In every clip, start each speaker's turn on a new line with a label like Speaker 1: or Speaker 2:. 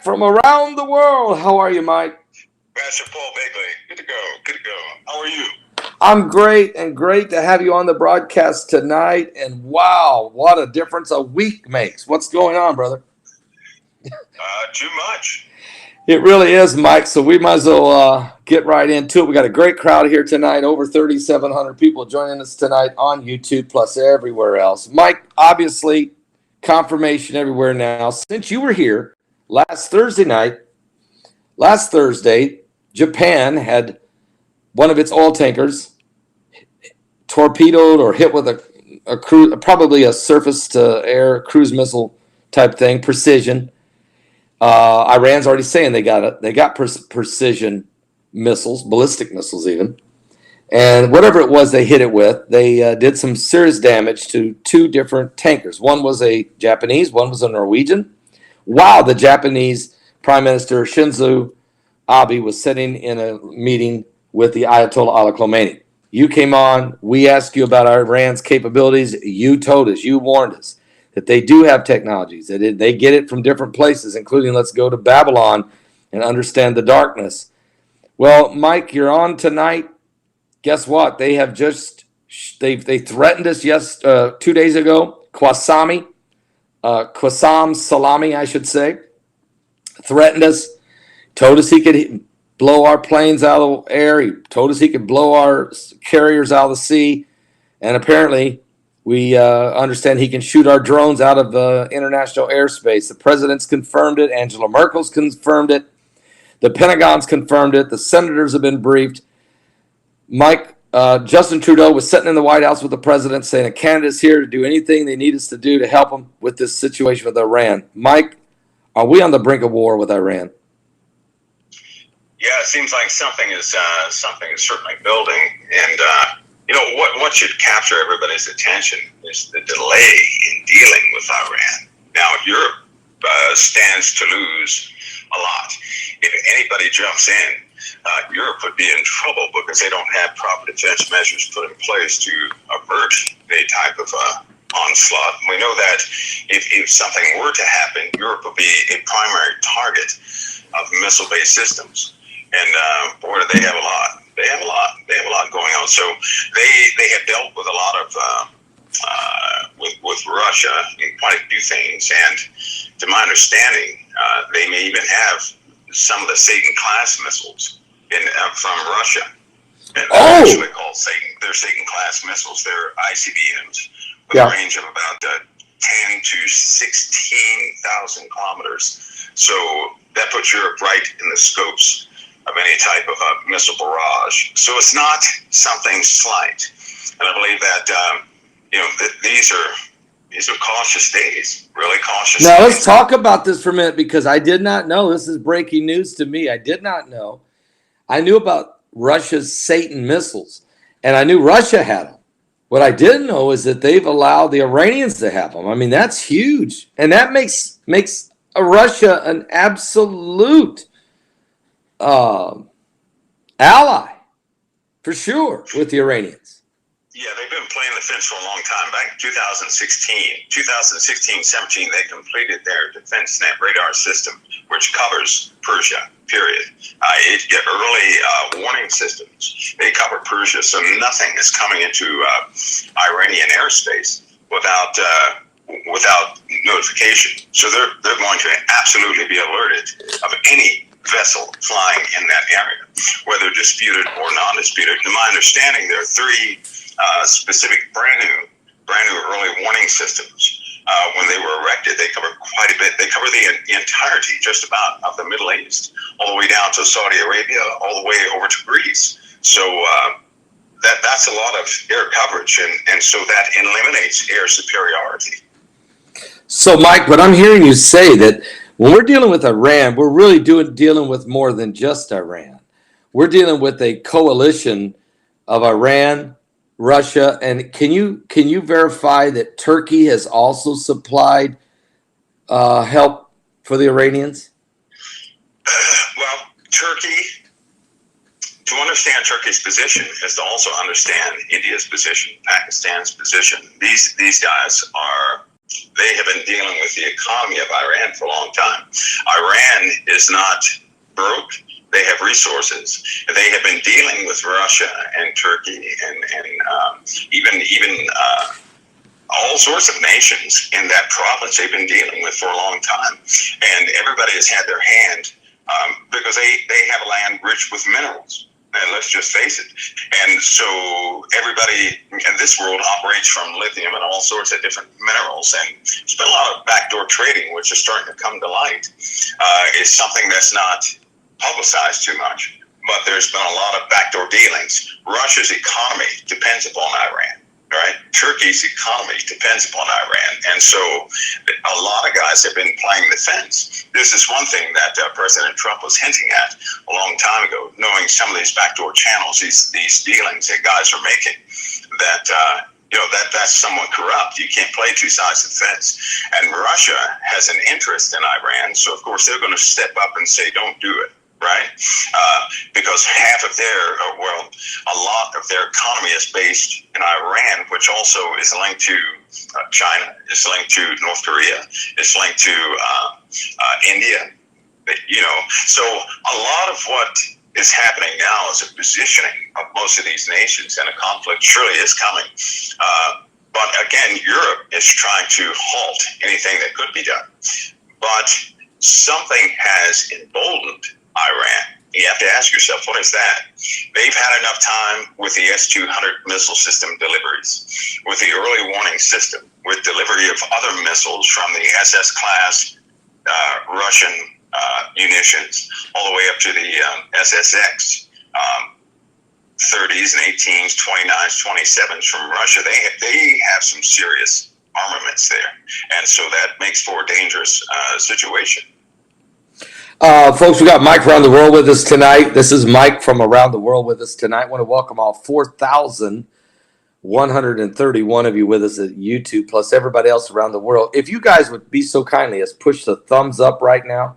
Speaker 1: Mike from around the world. How are you, Mike?
Speaker 2: Pastor Paul Begley. Good to go. Good to go. How are you?
Speaker 1: I'm great, and great to have you on the broadcast tonight. And wow, what a difference a week makes. What's going on, brother?
Speaker 2: Too much.
Speaker 1: It really is, Mike. So we might as well get right into it. We got a great crowd here tonight. Over 3,700 people joining us tonight on YouTube, plus everywhere else. Mike, obviously, confirmation everywhere now. Since you were here last Thursday, Japan had one of its oil tankers torpedoed or hit with a cruise, probably a surface-to-air cruise missile type thing, precision. Iran's already saying they got precision missiles, ballistic missiles even. And whatever it was they hit it with, they did some serious damage to two different tankers. One was a Japanese, one was a Norwegian. Wow, the Japanese Prime Minister Shinzo Abe was sitting in a meeting with the Ayatollah Ali Khamenei. You came on, we asked you about Iran's capabilities. You told us, you warned us that they do have technologies. They get it from different places, including let's go to Babylon and understand the darkness. Well, Mike, you're on tonight. Guess what? They have they threatened us 2 days ago. Qassam Salami, I should say, threatened us. Told us he could blow our planes out of the air. He told us he could blow our carriers out of the sea. And apparently, we understand he can shoot our drones out of international airspace. The president's confirmed it. Angela Merkel's confirmed it. The Pentagon's confirmed it. The senators have been briefed. Mike, Justin Trudeau was sitting in the White House with the president saying Canada's here to do anything they need us to do to help them with this situation with Iran. Mike, are we on the brink of war with Iran?
Speaker 2: Yeah, it seems like something is certainly building, and what should capture everybody's attention is the delay in dealing with Iran. Now, Europe stands to lose a lot. If anybody jumps in, Europe would be in trouble because they don't have proper defense measures put in place to avert any type of onslaught. We know that if something were to happen, Europe would be a primary target of missile-based systems. And boy, do they have a lot. They have a lot going on. So they have dealt with a lot of with Russia in quite a few things. And to my understanding, they may even have some of the Satan-class missiles from Russia. And they're actually called Satan. They're Satan-class missiles. They're ICBMs with a range of about 10 to 16,000 kilometers. So that puts Europe right in the scopes of any type of a missile barrage. So it's not something slight. And I believe that these are cautious days, really cautious
Speaker 1: Now,
Speaker 2: days.
Speaker 1: let's talk about this for a minute because I did not know. This is breaking news to me. I did not know. I knew about Russia's Satan missiles, and I knew Russia had them. What I didn't know is that they've allowed the Iranians to have them. I mean, that's huge. And that makes Russia an absolute ally, for sure, with the Iranians.
Speaker 2: Yeah, they've been playing the fence for a long time. Back in 2016, 17, they completed their DefenseNet radar system, which covers Persia, period. It get early warning systems. They cover Persia, so nothing is coming into Iranian airspace without notification. So they're going to absolutely be alerted of any vessel flying in that area, whether disputed or non-disputed. To my understanding, there are three specific brand new early warning systems. When they were erected, they cover quite a bit. They cover the entirety, just about, of the Middle East, all the way down to Saudi Arabia, all the way over to Greece. So that's a lot of air coverage, and so that eliminates air superiority.
Speaker 1: So, Mike, what I'm hearing you say that when we're dealing with Iran, we're really dealing with more than just Iran. We're dealing with a coalition of Iran, Russia, and can you verify that Turkey has also supplied help for the Iranians?
Speaker 2: Well, Turkey, to understand Turkey's position is to also understand India's position, Pakistan's position. These guys they have been dealing with the economy of Iran for a long time. Iran is not broke. They have resources. They have been dealing with Russia and Turkey and even all sorts of nations in that province they've been dealing with for a long time. And everybody has had their hand because they have a land rich with minerals. And let's just face it. And so everybody in this world operates from lithium and all sorts of different minerals. And there's been a lot of backdoor trading, which is starting to come to light. It's something that's not publicized too much, but there's been a lot of backdoor dealings. Russia's economy depends upon Iran, right? Turkey's economy depends upon Iran. And so a lot of guys have been playing the fence. This is one thing that President Trump was hinting at a long time ago, knowing some of these backdoor channels, these dealings that guys are making, that that's somewhat corrupt. You can't play two sides of the fence. And Russia has an interest in Iran, so of course they're going to step up and say, don't do it. Right? Because half of a lot of their economy is based in Iran, which also is linked to China, is linked to North Korea, is linked to India. So a lot of what is happening now is a positioning of most of these nations, and a conflict surely is coming. But again, Europe is trying to halt anything that could be done. But something has emboldened Iran. You have to ask yourself, what is that? They've had enough time with the S-200 missile system deliveries, with the early warning system, with delivery of other missiles from the SS-class Russian munitions, all the way up to the SSX 30s and 18s, 29s, 27s from Russia. They have some serious armaments there, and so that makes for a dangerous situation.
Speaker 1: Folks, we got Mike around the world with us tonight. This is Mike from Around the World with us tonight. I want to welcome all 4,131 of you with us at YouTube, plus everybody else around the world. If you guys would be so kindly as push the thumbs up right now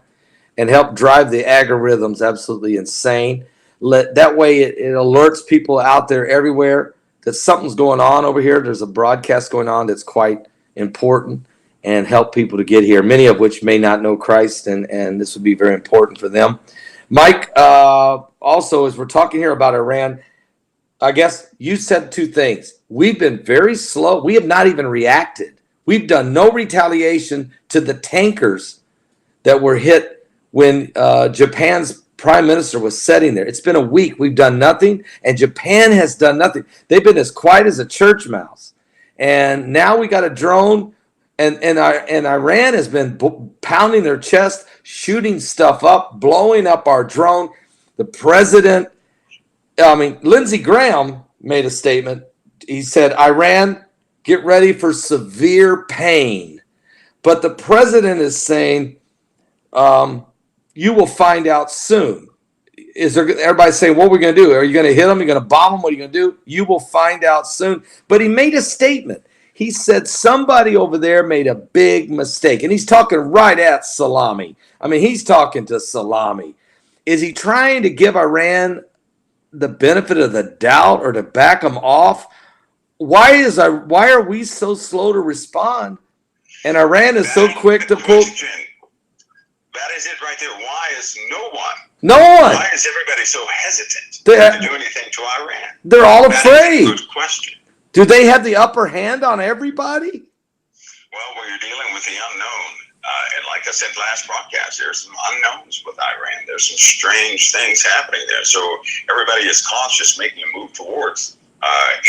Speaker 1: and help drive the algorithms absolutely insane. That way it alerts people out there everywhere that something's going on over here. There's a broadcast going on that's quite important, and help people to get here, many of which may not know Christ, and this would be very important for them. Mike, also, as we're talking here about Iran, I guess you said two things. We've been very slow. We have not even reacted. We've done no retaliation to the tankers that were hit when Japan's prime minister was sitting there. It's been a week. We've done nothing, and Japan has done nothing. They've been as quiet as a church mouse. And now we got a drone. And Iran has been pounding their chest, shooting stuff up, blowing up our drone. The president, Lindsey Graham made a statement. He said, Iran, get ready for severe pain. But the president is saying, you will find out soon. Everybody's saying, what are we going to do? Are you going to hit them? Are you going to bomb them? What are you going to do? You will find out soon. But he made a statement. He said somebody over there made a big mistake. And he's talking right at Salami. He's talking to Salami. Is he trying to give Iran the benefit of the doubt or to back them off? Why are we so slow to respond? And Iran is so quick to pull.
Speaker 2: That is it right there. Why is no one? Why is everybody so hesitant to do anything to Iran?
Speaker 1: They're all afraid.
Speaker 2: That is a good question.
Speaker 1: Do they have the upper hand on everybody?
Speaker 2: Well, when you're dealing with the unknown, and like I said last broadcast, there's some unknowns with Iran. There's some strange things happening there. So everybody is cautious, making a move towards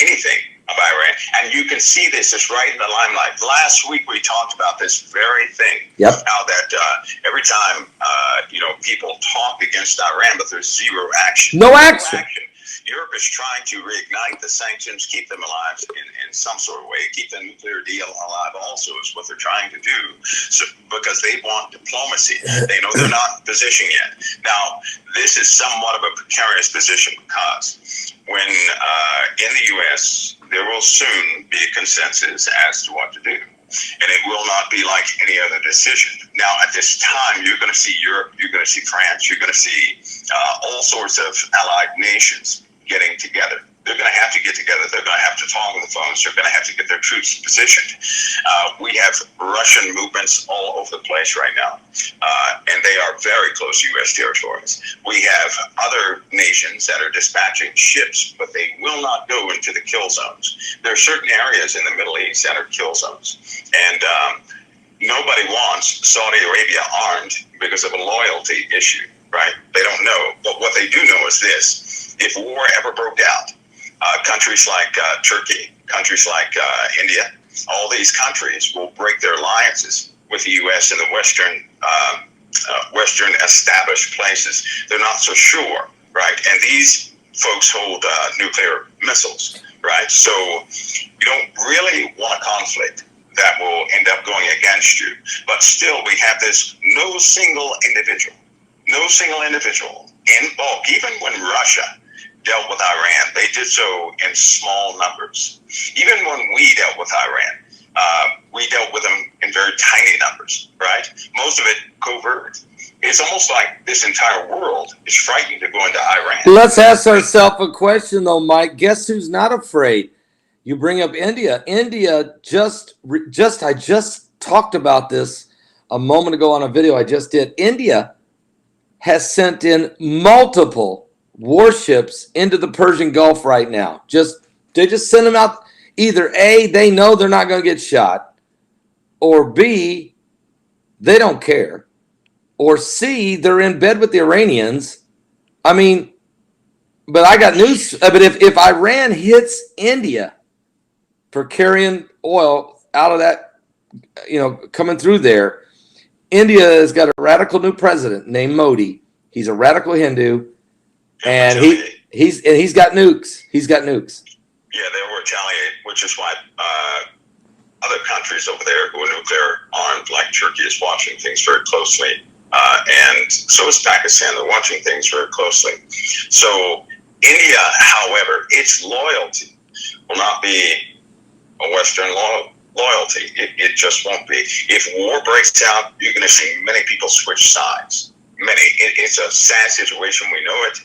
Speaker 2: anything of Iran. And you can see this is right in the limelight. Last week we talked about this very thing.
Speaker 1: Yep.
Speaker 2: How that every time people talk against Iran, but there's zero action.
Speaker 1: No action.
Speaker 2: Europe is trying to reignite the sanctions, keep them alive in some sort of way, keep the nuclear deal alive also is what they're trying to do, because they want diplomacy. They know they're not in position yet. Now, this is somewhat of a precarious position because when in the U.S., there will soon be a consensus as to what to do. And it will not be like any other decision. Now, at this time, you're going to see Europe, you're going to see France, you're going to see all sorts of allied nations getting together. They're going to have to get together. They're going to have to talk on the phones. They're going to have to get their troops positioned. We have Russian movements all over the place right now, and they are very close to U.S. territories. We have other nations that are dispatching ships, but they will not go into the kill zones. There are certain areas in the Middle East that are kill zones, and nobody wants Saudi Arabia armed because of a loyalty issue, right? They don't know. But what they do know is this: if war ever broke out, countries like Turkey, countries like India, all these countries will break their alliances with the U.S. and the Western established places. They're not so sure, right? And these folks hold nuclear missiles, right? So you don't really want a conflict that will end up going against you. But still, we have this no single individual in bulk. Even when Russia dealt with Iran, they did so in small numbers. Even when we dealt with Iran, we dealt with them in very tiny numbers, right? Most of it covert. It's almost like this entire world is frightened to go into Iran.
Speaker 1: Let's ask ourselves a question, though, Mike. Guess who's not afraid? You bring up India. India I just talked about this a moment ago on a video I just did. India has sent in multiple warships into the Persian Gulf right now. They just send them out. Either A, they know they're not going to get shot, or B, they don't care, or C, they're in bed with the Iranians. I mean, but I got news. But if Iran hits India for carrying oil out of that, coming through there, India has got a radical new president named Modi. He's a radical Hindu, and he's got nukes. He's got nukes.
Speaker 2: Yeah, they will retaliate, which is why other countries over there who are nuclear armed, like Turkey, is watching things very closely, and so is Pakistan. They're watching things very closely. So India, however, its loyalty will not be a Western loyalty. It just won't be. If war breaks out, you're going to see many people switch sides. It's a sad situation. We know it.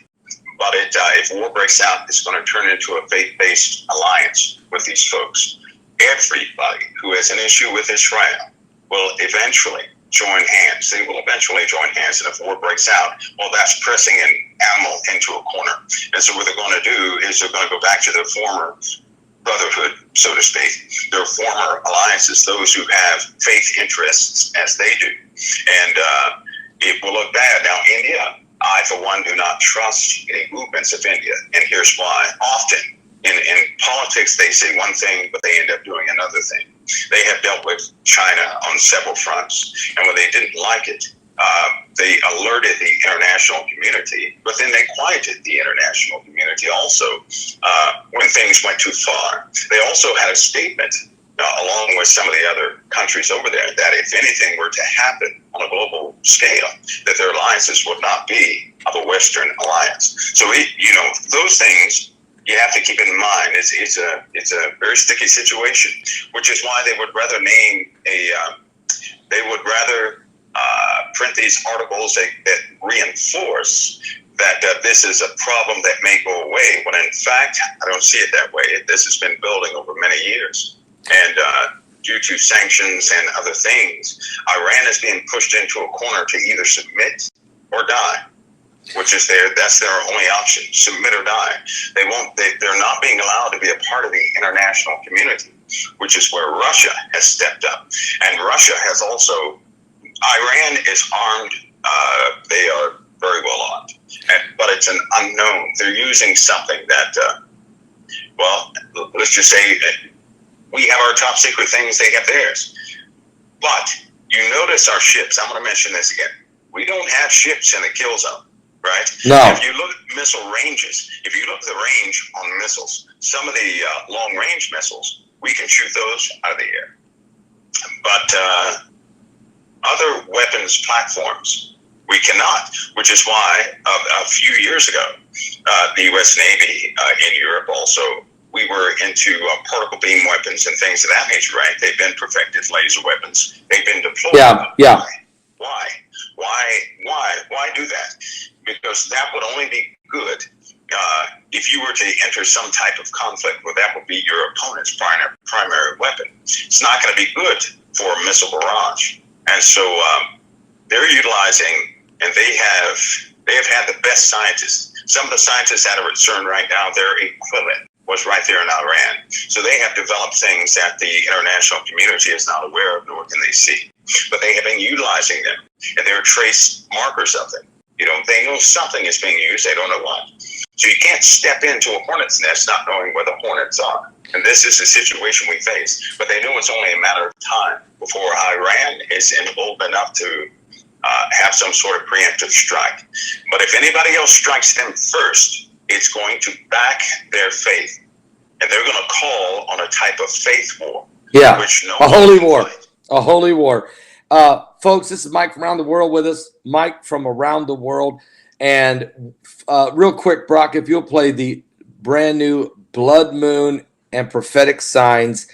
Speaker 2: But if war breaks out, it's going to turn into a faith-based alliance with these folks. Everybody who has an issue with Israel will eventually join hands. They will eventually join hands. And if war breaks out, well, that's pressing an animal into a corner. And so what they're going to do is they're going to go back to their former brotherhood, so to speak, their former alliances, those who have faith interests as they do. And it will look bad. Now, India, I, for one, do not trust any movements of India. And here's why. Often in politics, they say one thing, but they end up doing another thing. They have dealt with China on several fronts. And when they didn't like it, they alerted the international community, but then they quieted the international community also when things went too far. They also had a statement, along with some of the other countries over there, that if anything were to happen on a global scale, that their alliances would not be of a Western alliance. So, those things you have to keep in mind. It's a very sticky situation, which is why they would rather print these articles that reinforce that this is a problem that may go away, when in fact, I don't see it that way. This has been building over many years. And due to sanctions and other things, Iran is being pushed into a corner to either submit or die, which is that's their only option, submit or die. They're not being allowed to be a part of the international community, which is where Russia has stepped up. And Russia has also, Iran is armed, they are very well armed, but it's an unknown. They're using something that, let's just say we have our top secret things, they have theirs. But you notice our ships, I'm going to mention this again. We don't have ships in the kill zone, right?
Speaker 1: No.
Speaker 2: If you look at missile ranges, if you look at the range on missiles, some of the long-range missiles, we can shoot those out of the air. But other weapons platforms, we cannot, which is why a few years ago, the U.S. Navy in Europe also, we were into particle beam weapons and things of that nature, right? They've been perfected laser weapons. They've been deployed.
Speaker 1: Yeah.
Speaker 2: Why do that? Because that would only be good if you were to enter some type of conflict where that would be your opponent's primary weapon, it's not going to be good for a missile barrage. And so they're utilizing, and they have had the best scientists. Some of the scientists that are at CERN right now, their equivalent was right there in Iran. So they have developed things that the international community is not aware of, nor can they see. But they have been utilizing them, and there are trace markers of them. They know something is being used, they don't know what. So you can't step into a hornet's nest not knowing where the hornets are. And this is the situation we face. But they know it's only a matter of time before Iran is emboldened enough to have some sort of preemptive strike. But if anybody else strikes them first, it's going to back their faith. And they're going to call on a type of faith war.
Speaker 1: Yeah,
Speaker 2: which no
Speaker 1: a holy war. A holy war. Folks, this is Mike from around the world with us. Mike from around the world. And real quick, Brock, if you'll play the brand new Blood Moon and Prophetic Signs,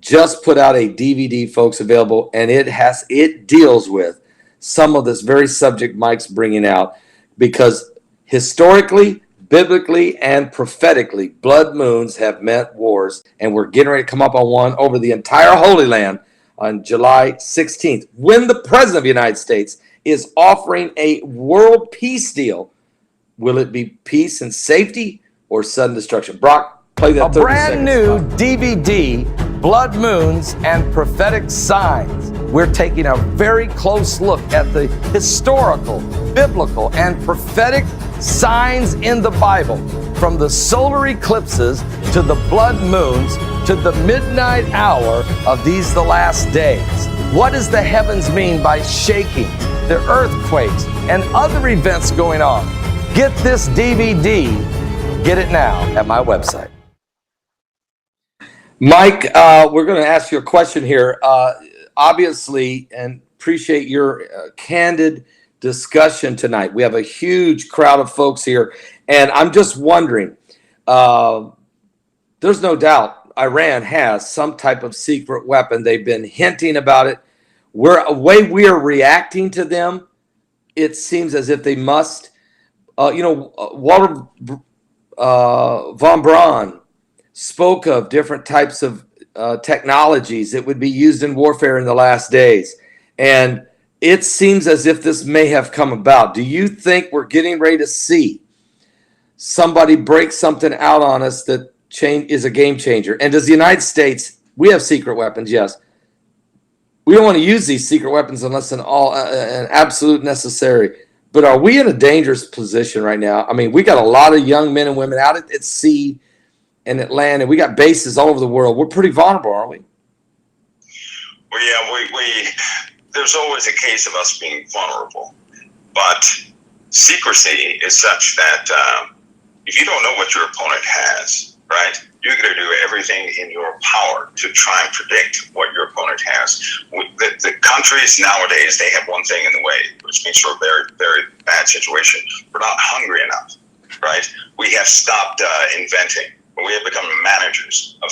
Speaker 1: just put out a DVD, folks, available, and it deals with some of this very subject Mike's bringing out, because historically, biblically, and prophetically, blood moons have meant wars, and we're getting ready to come up on one over the entire Holy Land on July 16th, when the President of the United States is offering a world peace deal. Will it be peace and safety or sudden destruction? Brock, play that 30
Speaker 3: brand new DVD, Blood Moons and Prophetic Signs. We're taking a very close look at the historical, biblical, and prophetic signs in the Bible, from the solar eclipses to the blood moons to the midnight hour of these the last days. What does the heavens mean by shaking, the earthquakes, and other events going on? Get this DVD. Get it now at my website.
Speaker 1: Mike, we're going to ask you a question here. Obviously, and appreciate your candid discussion tonight. We have a huge crowd of folks here, and I'm just wondering, there's no doubt Iran has some type of secret weapon. They've been hinting about it. The way we are reacting to them, it seems as if they must. Walter von Braun spoke of different types of technologies that would be used in warfare in the last days. And it seems as if this may have come about. Do you think we're getting ready to see somebody break something out on us that is a game changer? And does the United States, we have secret weapons, yes. We don't want to use these secret weapons unless an absolute necessary. But are we in a dangerous position right now? I mean, we got a lot of young men and women out at sea and at land, and we got bases all over the world. We're pretty vulnerable, aren't we?
Speaker 2: Well, yeah, we there's always a case of us being vulnerable. But secrecy is such that if you don't know what your opponent has, right, you're going to do everything in your power to try and predict what your opponent has. The countries nowadays, they have one thing in the way, which means we're a very, very bad situation. We're not hungry enough, right? We have stopped inventing. We have become managers of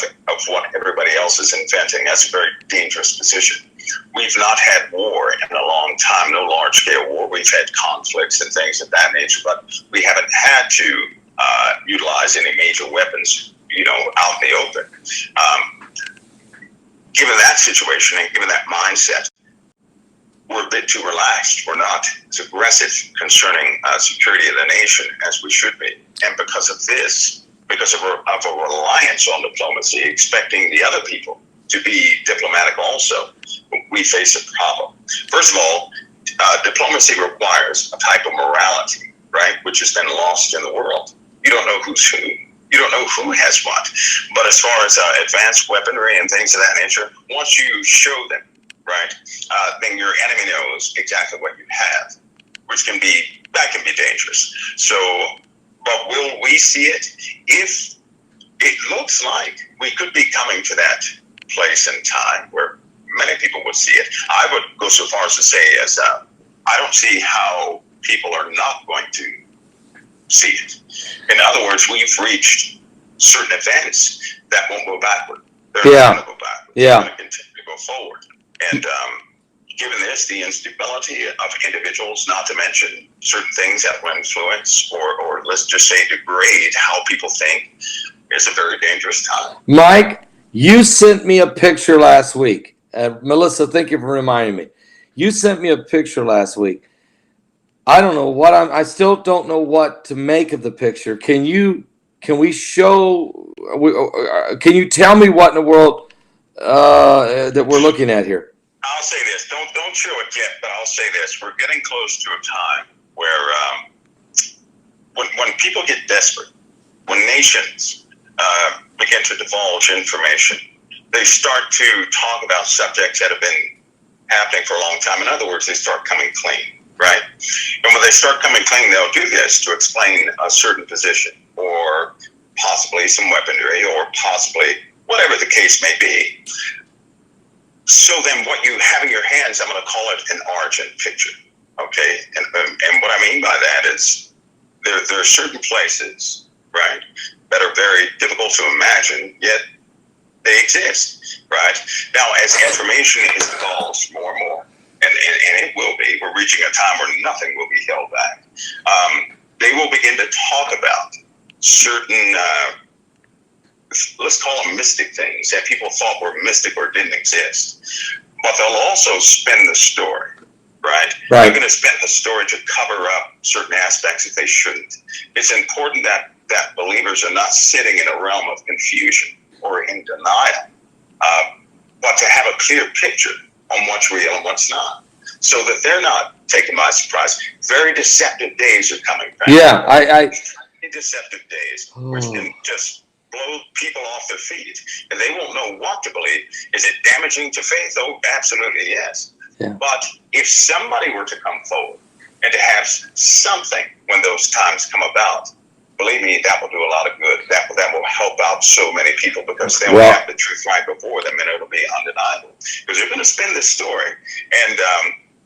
Speaker 2: what everybody else is inventing. That's a very dangerous position. We've not had war in a long time, no large-scale war. We've had conflicts and things of that nature, but we haven't had to utilize any major weapons, out in the open. Given that situation and given that mindset, we're a bit too relaxed. We're not as aggressive concerning security of the nation as we should be. And because of this, because of a reliance on diplomacy, expecting the other people to be diplomatic also, we face a problem. First of all, diplomacy requires a type of morality, right, which has been lost in the world. You don't know who's who. You don't know who has what. But as far as advanced weaponry and things of that nature, once you show them, right, then your enemy knows exactly what you have, which can be dangerous. So, but will we see it? If it looks like we could be coming to that place and time where many people would see it, I would go so far as to say I don't see how people are not going to see it. In other words, we've reached certain events that won't go backward. They're not going to go backward.
Speaker 1: Yeah.
Speaker 2: They're going to continue to go forward. And given this, the instability of individuals, not to mention certain things that will influence or let's just say degrade how people think, is a very dangerous time.
Speaker 1: Mike, you sent me a picture last week. Melissa, thank you for reminding me. You sent me a picture last week. I don't know what I still don't know what to make of the picture. Can we show, can you tell me what in the world that we're looking at here?
Speaker 2: I'll say this. Don't show it yet, but I'll say this. We're getting close to a time where when people get desperate, when nations begin to divulge information, they start to talk about subjects that have been happening for a long time. In other words, they start coming clean, right? And when they start coming clean, they'll do this to explain a certain position or possibly some weaponry or possibly whatever the case may be. So then what you have in your hands, I'm going to call it an origin picture, okay? And what I mean by that is there are certain places, right, that are very difficult to imagine, yet they exist, right? Now, as information is divulged more and more, and it will be, we're reaching a time where nothing will be held back. They will begin to talk about certain, let's call them mystic things that people thought were mystic or didn't exist. But they'll also spin the story, right? They're going to spin the story to cover up certain aspects that they shouldn't. It's important that believers are not sitting in a realm of confusion or in denial, but to have a clear picture on what's real and what's not, so that they're not taken by surprise. Very deceptive days are coming back.
Speaker 1: Yeah,
Speaker 2: Very deceptive days, which can just blow people off their feet, and they won't know what to believe. Is it damaging to faith? Oh, absolutely, yes.
Speaker 1: Yeah.
Speaker 2: But if somebody were to come forward and to have something when those times come about, believe me, that will do a lot of good. That will help out so many people, because they'll have the truth right before them, and it'll be undeniable. Because they're going to spin this story, and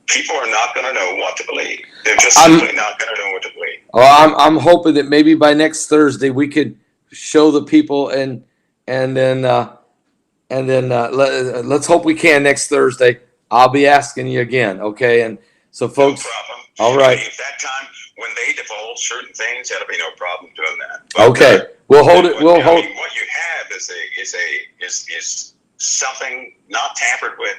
Speaker 2: people are not going to know what to believe. They're just simply not going to know what to believe.
Speaker 1: Well, I'm hoping that maybe by next Thursday we could show the people, and then let's hope we can next Thursday. I'll be asking you again, okay? And so, folks,
Speaker 2: no problem.
Speaker 1: All right.
Speaker 2: If that time when they divulge certain things, that'll be no problem doing that. But,
Speaker 1: okay, we'll hold it. We'll hold.
Speaker 2: Mean, what you have is something not tampered with.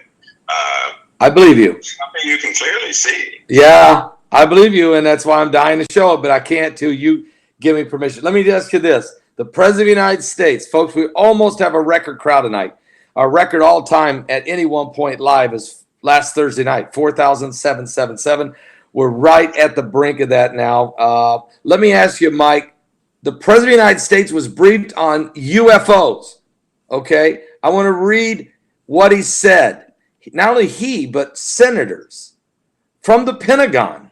Speaker 1: I believe you.
Speaker 2: Something you can clearly see.
Speaker 1: Yeah, I believe you, and that's why I'm dying to show it, but I can't till you give me permission. Let me ask you this. The President of the United States, folks, we almost have a record crowd tonight. Our record all time at any one point live is last Thursday night, 4,777. We're right at the brink of that now. Let me ask you, Mike, the President of the United States was briefed on UFOs, okay? I want to read what he said. Not only he, but senators from the Pentagon,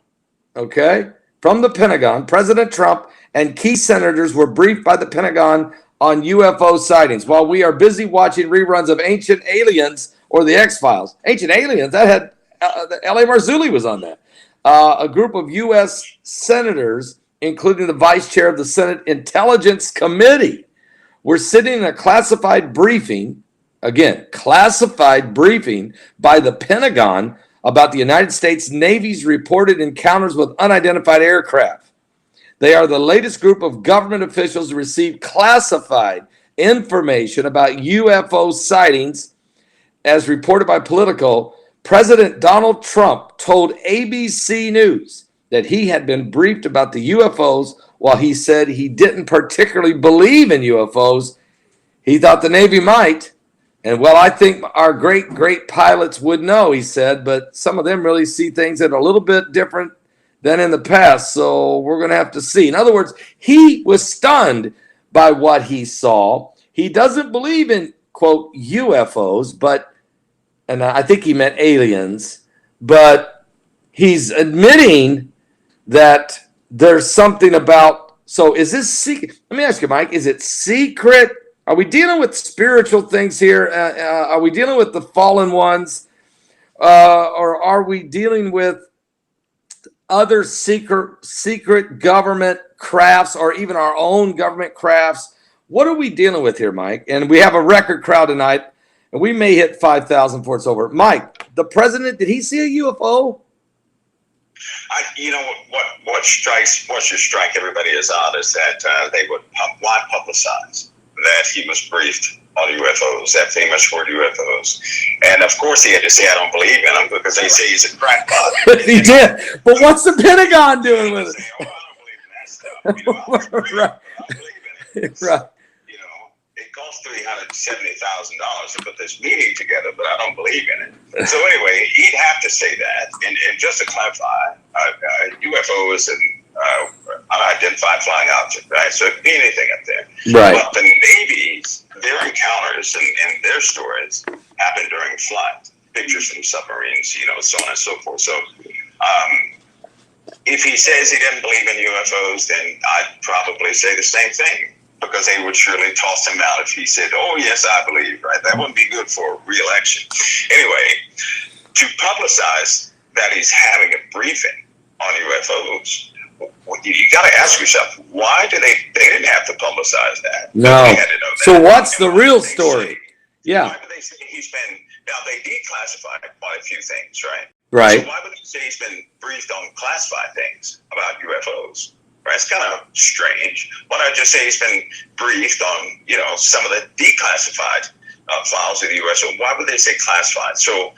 Speaker 1: okay? From the Pentagon, President Trump and key senators were briefed by the Pentagon on UFO sightings. While we are busy watching reruns of Ancient Aliens or the X-Files. Ancient Aliens, that had L.A. Marzulli was on that. A group of U.S. senators, including the vice chair of the Senate Intelligence Committee, were sitting in a classified briefing, again, classified briefing by the Pentagon about the United States Navy's reported encounters with unidentified aircraft. They are the latest group of government officials to receive classified information about UFO sightings. As reported by Politico, President Donald Trump told ABC News that he had been briefed about the UFOs. While he said he didn't particularly believe in UFOs, he thought the Navy might. And, well, I think our great, great pilots would know, he said, but some of them really see things that are a little bit different than in the past, so we're going to have to see. In other words, he was stunned by what he saw. He doesn't believe in, quote, UFOs, but, and I think he meant aliens, but he's admitting that there's something about, so is this secret? Let me ask you, Mike, is it secret? Are we dealing with spiritual things here? Are we dealing with the fallen ones? Or are we dealing with other secret government crafts, or even our own government crafts? What are we dealing with here, Mike? And we have a record crowd tonight. And we may hit 5,000 before it's over. Mike, the president, did he see a UFO?
Speaker 2: You know what should strike everybody as odd is that they would why publicize that he was briefed on UFOs, that famous word UFOs, and of course he had to say I don't believe in him because they say he's a crackpot.
Speaker 1: He did, but what's the Pentagon doing with it?
Speaker 2: Oh, I don't believe in that stuff. You know,
Speaker 1: Right.
Speaker 2: I don't believe in it.
Speaker 1: Right.
Speaker 2: You know, it cost $370,000 to put this meeting together, but I don't believe in it. So anyway, he'd have to say that. And just to clarify, UFO is an unidentified flying object, right? So it could be anything up there.
Speaker 1: Right.
Speaker 2: But the Navy's, their encounters and their stories happen during flight. Pictures from submarines, you know, so on and so forth. So if he says he doesn't believe in UFOs, then I'd probably say the same thing, because they would surely toss him out if he said, oh, yes, I believe, right? That wouldn't be good for re-election. Anyway, to publicize that he's having a briefing on UFOs, you got to ask yourself, why do they didn't have to publicize that?
Speaker 1: No.
Speaker 2: They had to know that.
Speaker 1: So what's the
Speaker 2: And
Speaker 1: real
Speaker 2: they
Speaker 1: story?
Speaker 2: say-
Speaker 1: Yeah.
Speaker 2: Why would they say he's been, now they declassified quite a few things, right?
Speaker 1: Right.
Speaker 2: So why would they say he's been briefed on classified things about UFOs? Right? It's kind of strange. Why not just say he's been briefed on, you know, some of the declassified files of the U.S.? So why would they say classified? So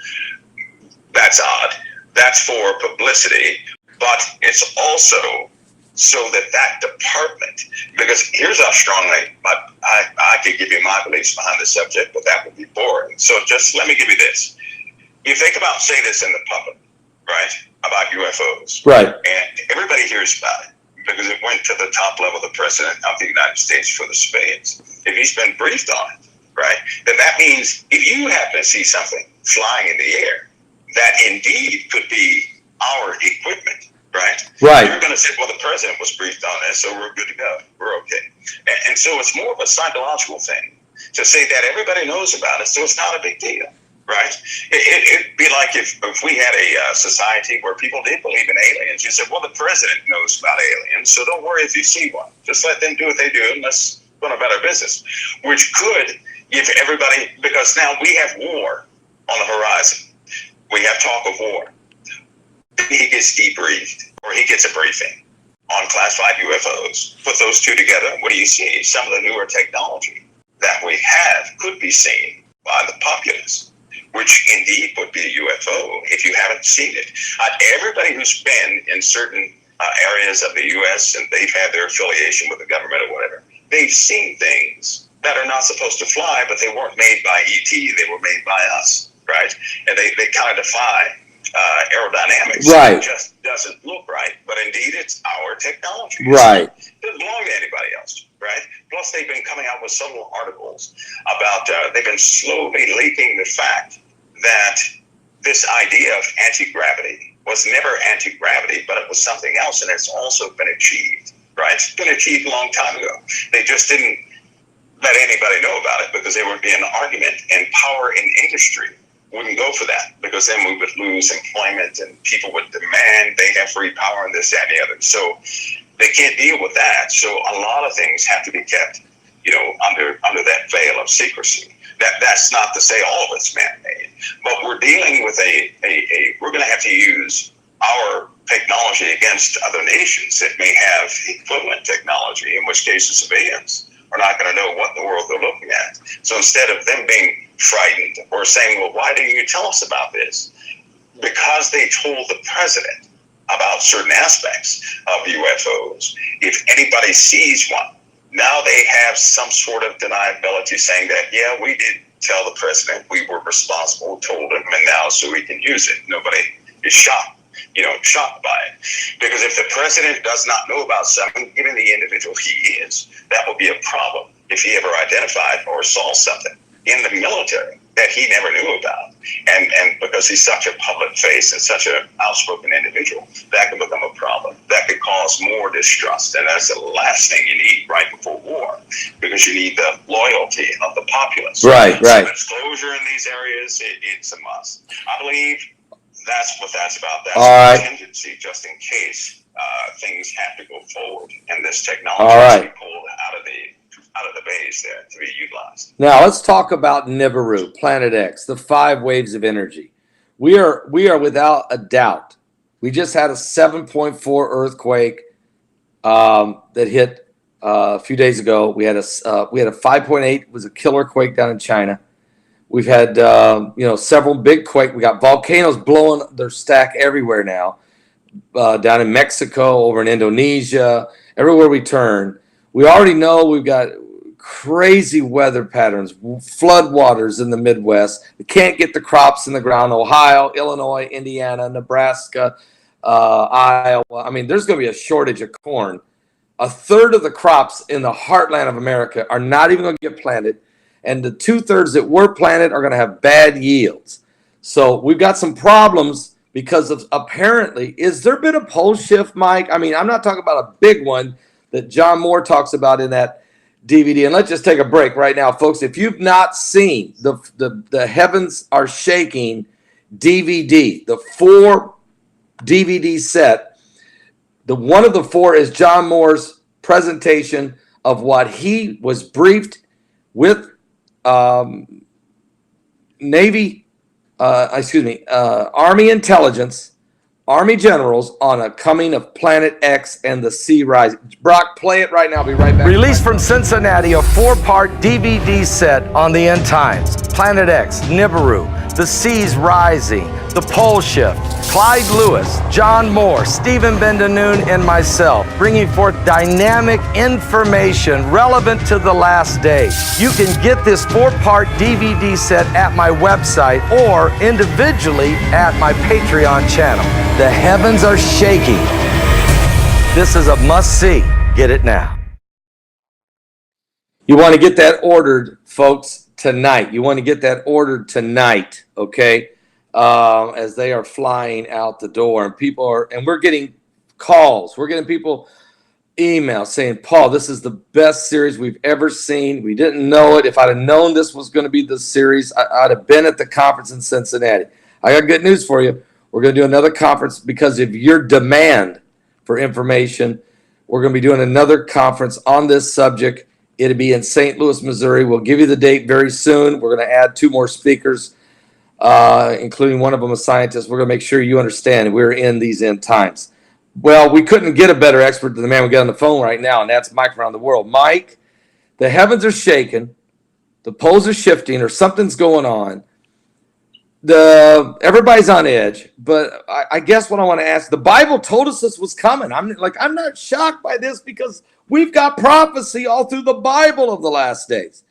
Speaker 2: that's odd. That's for publicity, but it's also so that department, because here's how strongly I could give you my beliefs behind the subject, but that would be boring. So just let me give you this. You think about, say this in the public, right, about UFOs.
Speaker 1: Right.
Speaker 2: And everybody hears about it because it went to the top level of the president of the United States for the spades. If he's been briefed on it, right, then that means if you happen to see something flying in the air, that indeed could be our equipment. Right?
Speaker 1: Right.
Speaker 2: You're going to say, well, the president was briefed on this, so we're good to go. We're okay. And so it's more of a psychological thing to say that everybody knows about it, so it's not a big deal. Right? It'd be like if we had a society where people did believe in aliens. You said, well, the president knows about aliens, so don't worry if you see one. Just let them do what they do and let's go on about our business. Which could give everybody, because now we have war on the horizon. We have talk of war. He gets debriefed, or he gets a briefing on classified UFOs. Put those two together, what do you see? Some of the newer technology that we have could be seen by the populace, which indeed would be a UFO if you haven't seen it. Everybody who's been in certain areas of the U.S. and they've had their affiliation with the government or whatever, they've seen things that are not supposed to fly, but they weren't made by ET, they were made by us, right? And they kind of defy aerodynamics.
Speaker 1: Right.
Speaker 2: It just doesn't look right, but indeed it's our technology.
Speaker 1: Right.
Speaker 2: It doesn't belong to anybody else, right? Plus they've been coming out with several articles about, they've been slowly leaking the fact that this idea of anti-gravity was never anti-gravity, but it was something else, and it's also been achieved, right? It's been achieved a long time ago. They just didn't let anybody know about it because there would be an argument, and power in industry wouldn't go for that, because then we would lose employment and people would demand they have free power and this, that, and the other. So they can't deal with that. So a lot of things have to be kept, you know, under that veil of secrecy. That's not to say all of it's man-made, but we're dealing with we're going to have to use our technology against other nations that may have equivalent technology, in which case the civilians are not going to know what in the world they're looking at. So instead of them being frightened or saying, well, why didn't you tell us about this? Because they told the president about certain aspects of UFOs. If anybody sees one, now they have some sort of deniability saying that, yeah, we did tell the president, we were responsible, told him, and now so we can use it. Nobody is shocked by it. Because if the president does not know about something, given the individual he is, that would be a problem if he ever identified or saw something in the military that he never knew about. And because he's such a public face and such an outspoken individual, that could become a problem. That could cause more distrust. And that's the last thing you need right before war, because you need the loyalty of the populace.
Speaker 1: Right.
Speaker 2: So exposure in these areas, it's a must. I believe that's what that's about. That's a contingency just in case things have to go forward and this technology is pulled out of the base. opportunities there to be utilized.
Speaker 1: Now let's talk about Nibiru, Planet X, the 5 waves of energy. We are without a doubt. We just had a 7.4 earthquake that hit a few days ago. We had a 5.8 was a killer quake down in China. We've had several big quakes. We got volcanoes blowing their stack everywhere now, down in Mexico, over in Indonesia, everywhere we turn. We already know we've got crazy weather patterns, flood waters in the Midwest. We can't get the crops in the ground. Ohio, Illinois, Indiana, Nebraska, Iowa. I mean, there's going to be a shortage of corn. A third of the crops in the heartland of America are not even going to get planted. And the 2/3 that were planted are going to have bad yields. So we've got some problems because of, apparently, is there been a pole shift, Mike? I mean, I'm not talking about a big one that John Moore talks about in that DVD. And let's just take a break right now, folks. If you've not seen the Heavens Are Shaking DVD, the 4 DVD set, the one of the 4 is John Moore's presentation of what he was briefed with Army intelligence, Army generals on a coming of Planet X and the sea rise. Brock, play it right now. I'll be right back.
Speaker 3: Released from Cincinnati, a 4-part DVD set on the end times. Planet X, Nibiru, the seas rising, the pole shift. Clyde Lewis, John Moore, Stephen Bendanoon, and myself, bringing forth dynamic information relevant to the last days. You can get this 4-part DVD set at my website or individually at my Patreon channel. The heavens are shaking. This is a must-see. Get it now.
Speaker 1: You want to get that ordered, folks, tonight. You want to get that ordered tonight, okay? As they are flying out the door, and we're getting calls. We're getting people emails saying, Paul, this is the best series we've ever seen. We didn't know it. If I'd have known this was going to be the series, I'd have been at the conference in Cincinnati. I got good news for you. We're going to do another conference because of your demand for information. We're going to be doing another conference on this subject. It'll be in St. Louis, Missouri. We'll give you the date very soon. We're going to add 2 more speakers, including one of them a scientist. We're going to make sure you understand we're in these end times. Well, we couldn't get a better expert than the man we got on the phone right now, and that's Mike around the world. Mike, the heavens are shaking, the poles are shifting, or something's going on. Everybody's on edge, but I guess what I want to ask, the Bible told us this was coming. I'm not shocked by this because we've got prophecy all through the Bible of the last days.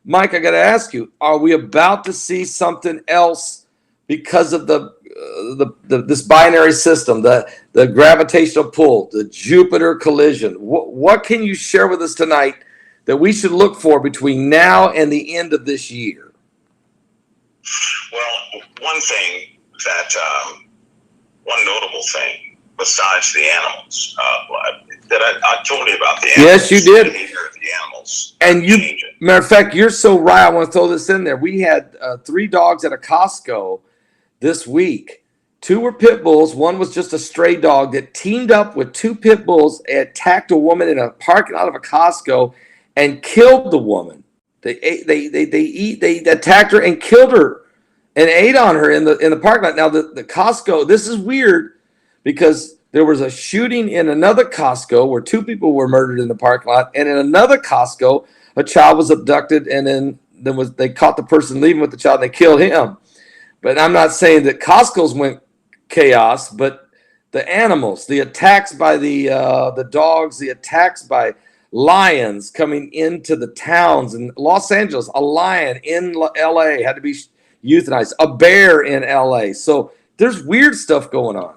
Speaker 1: Mike, I got to ask you, are we about to see something else because of this binary system, the gravitational pull, the Jupiter collision? What can you share with us tonight that we should look for between now and the end of this year?
Speaker 2: Well, one notable thing besides the animals, that I told you about the animals.
Speaker 1: Yes, you did.
Speaker 2: The animals.
Speaker 1: And matter of fact, you're so right. I want to throw this in there. We had 3 dogs at a Costco this week. 2 were pit bulls. 1 was just a stray dog that teamed up with 2 pit bulls and attacked a woman in a parking lot of a Costco and killed the woman. They attacked her and killed her and ate on her in the parking lot. Now the Costco, this is weird because there was a shooting in another Costco where 2 people were murdered in the parking lot, and in another Costco, a child was abducted, and then they caught the person leaving with the child, and they killed him. But I'm not saying that Costco's went chaos, but the animals, the attacks by the dogs, the attacks by lions coming into the towns in Los Angeles, a lion in LA had to be euthanized, a bear in LA. So there's weird stuff going on.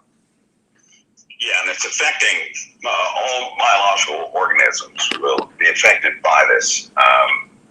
Speaker 2: Yeah, and it's affecting all biological organisms will be affected by this,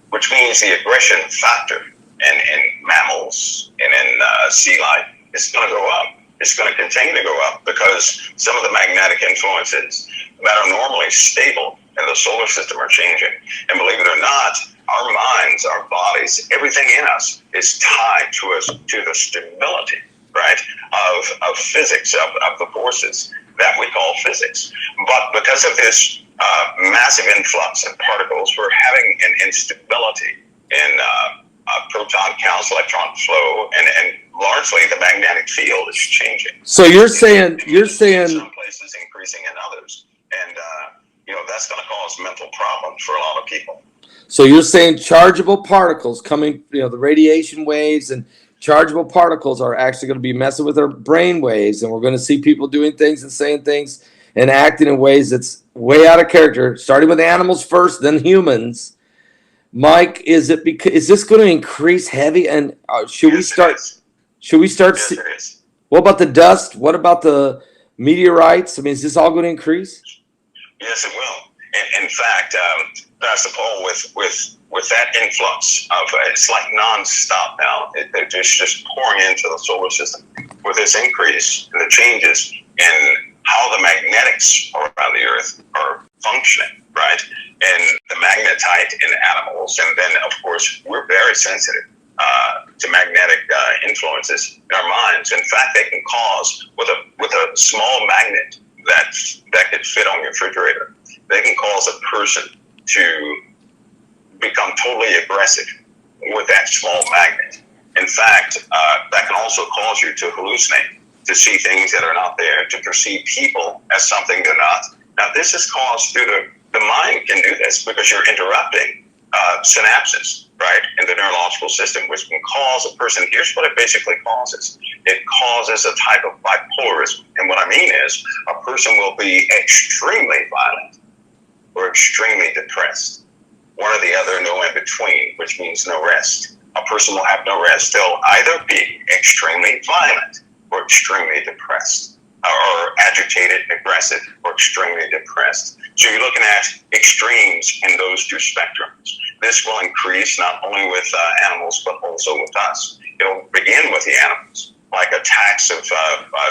Speaker 2: which means the aggression factor in mammals and in sea life is going to go up. It's going to continue to go up because some of the magnetic influences that are normally stable in the solar system are changing. And believe it or not, our minds, our bodies, everything in us is tied to the stability, right, of physics, of the forces that we call physics. But because of this massive influx of particles. We're having an instability in proton counts, electron flow, and largely the magnetic field is changing.
Speaker 1: So you're saying
Speaker 2: in some places increasing in others, and that's going to cause mental problems for a lot of people.
Speaker 1: So you're saying chargeable particles coming, the radiation waves and chargeable particles are actually going to be messing with our brain waves, and we're going to see people doing things and saying things and acting in ways that's way out of character, starting with animals first, then humans. Mike, is this going to increase heavy? And should we start? Should we start?
Speaker 2: Yes, it is.
Speaker 1: What about the dust? What about the meteorites? I mean, is this all going to increase?
Speaker 2: Yes, it will. In fact, Pastor Paul, with that influx of it's like nonstop now. They're just pouring into the solar system with this increase and the changes in how the magnetics around the Earth are functioning, right? And the magnetite in animals, and then of course we're very sensitive to magnetic influences in our minds. In fact, they can cause with a small magnet that could fit on your refrigerator. They can cause a person to become totally aggressive with that small magnet. In fact, that can also cause you to hallucinate, to see things that are not there, to perceive people as something they're not. Now, this is caused due to the mind can do this because you're interrupting synapses, right, in the neurological system, which can cause a person. Here's what it basically causes. It causes a type of bipolarism. And what I mean is a person will be extremely violent or extremely depressed. One or the other, no in between, which means no rest. A person will have no rest. They'll either be extremely violent or extremely depressed, or agitated and aggressive or extremely depressed. So you're looking at extremes in those two spectrums. This will increase not only with animals, but also with us. It'll begin with the animals, like attacks of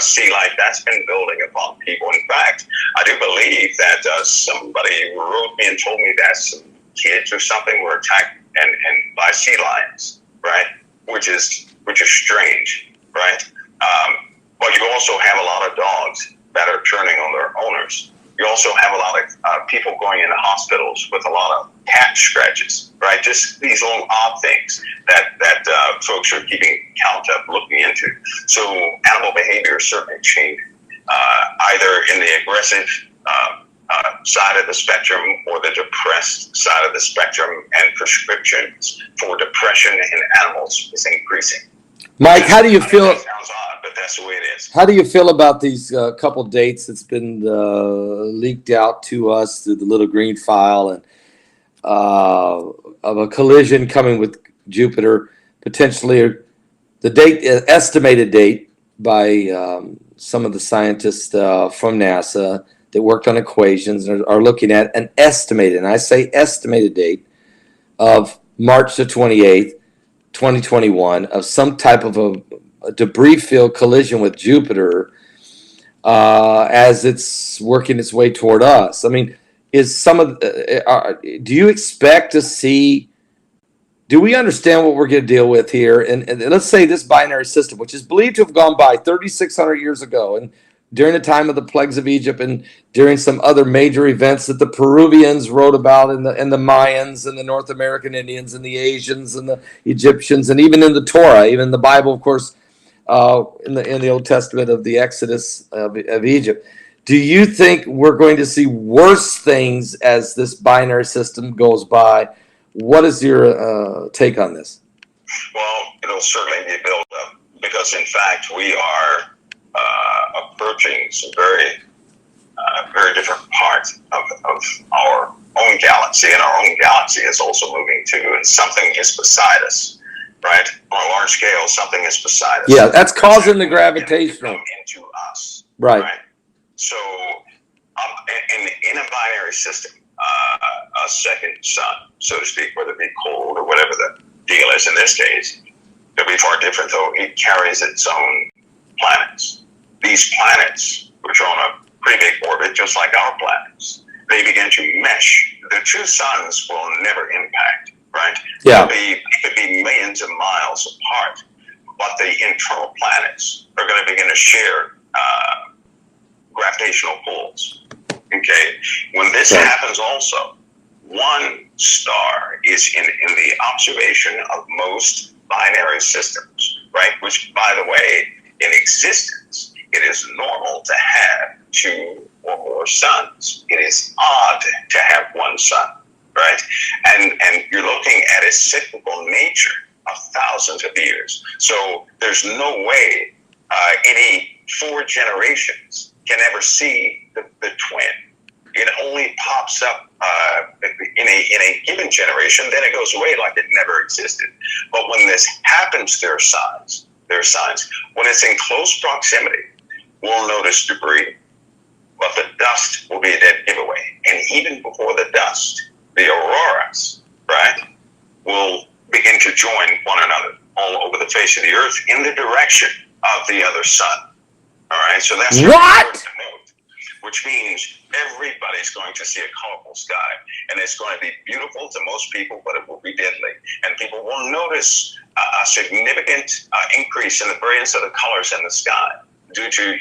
Speaker 2: sea life. That's been building upon people. In fact, I do believe that somebody wrote me and told me that some kids or something were attacked and by sea lions, right? Which is strange, right? But you also have a lot of dogs that are turning on their owners. You also have a lot of people going into hospitals with a lot of cat scratches, right? Just these little odd things that folks are keeping count of, looking into. So animal behavior is certainly changing, either in the aggressive side of the spectrum or the depressed side of the spectrum, and prescriptions for depression in animals is increasing.
Speaker 1: Mike, how do you feel?
Speaker 2: That sounds odd, but that's the way it is.
Speaker 1: How do you feel about these couple dates that's been leaked out to us through the little green file, and of a collision coming with Jupiter, potentially the estimated date by some of the scientists from NASA that worked on equations and are looking at an estimated, and I say estimated date of March the 28th, 2021, of some type of a debris-filled collision with Jupiter as it's working its way toward us. I mean, do you expect to see? Do we understand what we're going to deal with here? And let's say this binary system, which is believed to have gone by 3,600 years ago, and during the time of the plagues of Egypt, and during some other major events that the Peruvians wrote about, and the Mayans, and the North American Indians, and the Asians, and the Egyptians, and even in the Torah, even the Bible, of course, in the Old Testament of the Exodus of Egypt. Do you think we're going to see worse things as this binary system goes by? What is your take on this?
Speaker 2: Well, it'll certainly be built up because, in fact, we are approaching some very different parts of our own galaxy, and our own galaxy is also moving too, and something is beside us, right? On a large scale, something is beside us.
Speaker 1: Yeah, that's causing the gravitational
Speaker 2: into us,
Speaker 1: right? So,
Speaker 2: in a binary system, a second sun, so to speak, whether it be cold or whatever the deal is in this case, it'll be far different though. It carries its own planets. These planets, which are on a pretty big orbit, just like our planets, they begin to mesh. The two suns will never impact, right?
Speaker 1: Yeah.
Speaker 2: They could be millions of miles apart, but the internal planets are going to begin to share gravitational pulls. Okay, when this happens also, one star is in the observation of most binary systems, right? Which, by the way, in existence, it is normal to have two or more suns. It is odd to have one sun, right? And you're looking at a cyclical nature of thousands of years. So there's no way any 4 generations can ever see the twin. It only pops up in a given generation, then it goes away like it never existed. But when this happens, there are signs. When it's in close proximity, we'll notice debris, but the dust will be a dead giveaway. And even before the dust, the auroras, right, will begin to join one another all over the face of the earth in the direction of the other sun. All right, so that's
Speaker 1: what?
Speaker 2: Which means everybody's going to see a colorful sky, and it's going to be beautiful to most people, but it will be deadly. And people will notice a significant increase in the brilliance of the colors in the sky due to,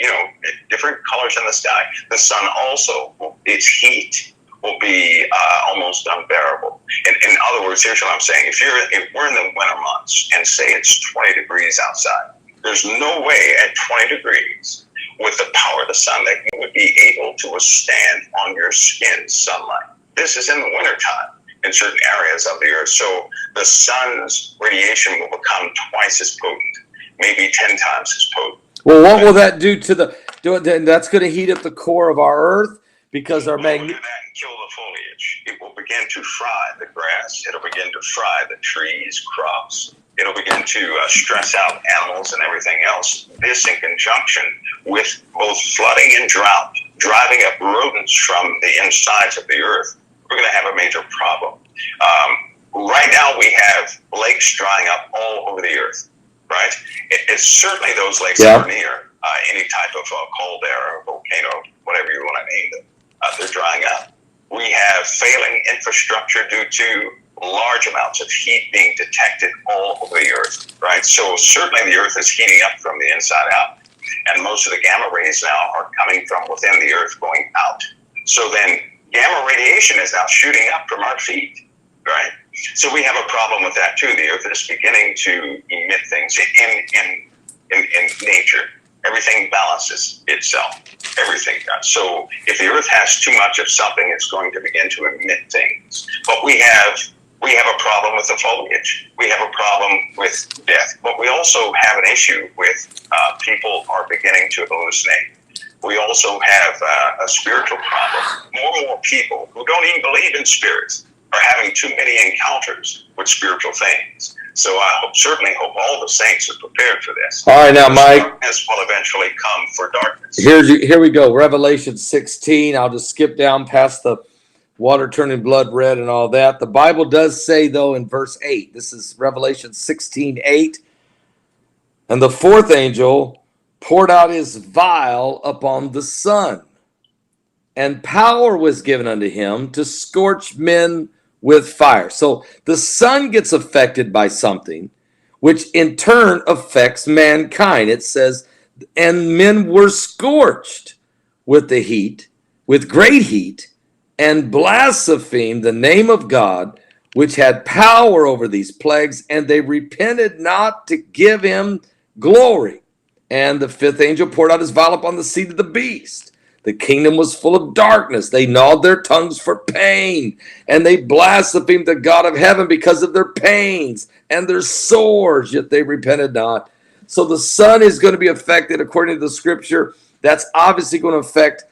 Speaker 2: different colors in the sky. The sun also, its heat will be almost unbearable. In other words, here's what I'm saying. If we're in the winter months and say it's 20 degrees outside, there's no way at 20 degrees with the power of the sun that you would be able to withstand on your skin sunlight. This is in the wintertime in certain areas of the earth. So the sun's radiation will become twice as potent, maybe 10 times as potent.
Speaker 1: Well, what will that do to that's going to heat up the core of our earth because our
Speaker 2: It will do that and kill the foliage. It will begin to fry the grass. It'll begin to fry the trees, crops. It'll begin to stress out animals and everything else. This in conjunction with both flooding and drought, driving up rodents from the insides of the earth, we're going to have a major problem. Right now we have lakes drying up all over the earth, right? It's certainly those lakes that are near any type of caldera or volcano, whatever you want to name them. They're drying up. We have failing infrastructure due to large amounts of heat being detected all over the earth, right? So certainly the earth is heating up from the inside out, and most of the gamma rays now are coming from within the earth going out. So then gamma radiation is now shooting up from our feet, right? So we have a problem with that too. The earth is beginning to emit things in nature. Everything balances itself. Everything does. So if the earth has too much of something, it's going to begin to emit things. But we have a problem with the foliage. We have a problem with death. But we also have an issue with people are beginning to hallucinate. We also have a spiritual problem. More and more people who don't even believe in spirits are having too many encounters with spiritual things. So I certainly hope all the saints are prepared for this.
Speaker 1: All right, now, Mike.
Speaker 2: Darkness will eventually come for darkness.
Speaker 1: Here we go. Revelation 16. I'll just skip down past the water turning blood red and all that. The Bible does say, though, in verse 8, this is Revelation 16:8, and the fourth angel poured out his vial upon the sun, and power was given unto him to scorch men with fire. So the sun gets affected by something, which in turn affects mankind. It says, and men were scorched with the heat, with great heat, and blasphemed the name of God, which had power over these plagues, and they repented not to give him glory. And the fifth angel poured out his vial upon the seat of the beast. The kingdom was full of darkness. They gnawed their tongues for pain, and they blasphemed the God of heaven because of their pains and their sores, yet they repented not. So the sun is going to be affected according to the scripture. That's obviously going to affect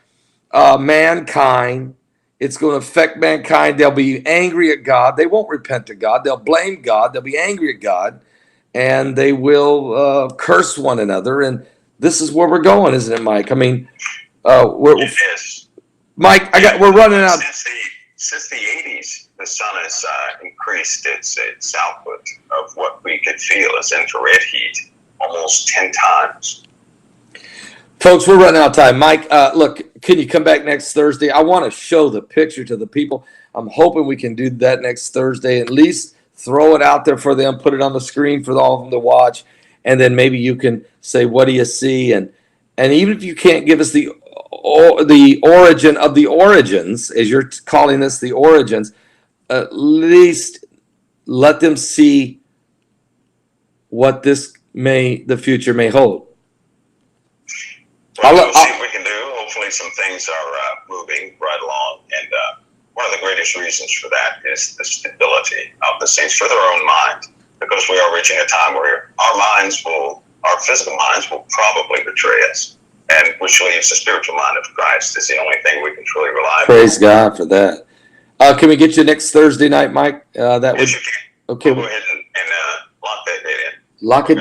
Speaker 1: mankind. It's going to affect mankind. They'll be angry at God. They won't repent to God. They'll blame God. They'll be angry at God, and they will curse one another. And this is where we're going, isn't it, Mike? I mean,
Speaker 2: it is.
Speaker 1: Mike, we're running out.
Speaker 2: Since the 80s, the sun has increased its output of what we could feel as infrared heat almost 10 times.
Speaker 1: Folks, we're running out of time. Mike, look, can you come back next Thursday? I want to show the picture to the people. I'm hoping we can do that next Thursday. At least throw it out there for them, put it on the screen for all of them to watch, and then maybe you can say, what do you see? And even if you can't give us the the origin of the origins, as you're calling this the origins, at least let them see what the future may hold.
Speaker 2: Well, we'll see what we can do. Hopefully some things are moving right along. And one of the greatest reasons for that is the stability of the saints for their own mind, because we are reaching a time where our physical minds will probably betray us, and which leaves the spiritual mind of Christ is the only thing we can truly rely on.
Speaker 1: Praise God for that. Can we get you next Thursday night, Mike?
Speaker 2: Yes, you can.
Speaker 1: Okay.
Speaker 2: We'll go ahead and lock that date in.
Speaker 1: Lock it.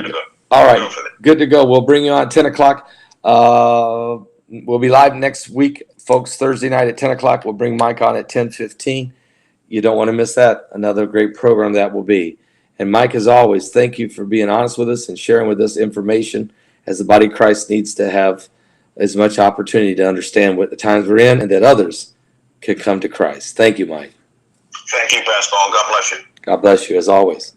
Speaker 1: All right. Good to go. We'll bring you on at 10 o'clock. We'll be live next week, folks, Thursday night at 10 o'clock. We'll bring Mike on at 10:15. You don't want to miss that. Another great program that will be. And Mike, as always, thank you for being honest with us and sharing with us information, as the body of Christ needs to have as much opportunity to understand what the times we're in and that others could come to Christ. Thank you, Mike.
Speaker 2: Thank you, Pastor Paul. God bless you.
Speaker 1: God bless you, as always.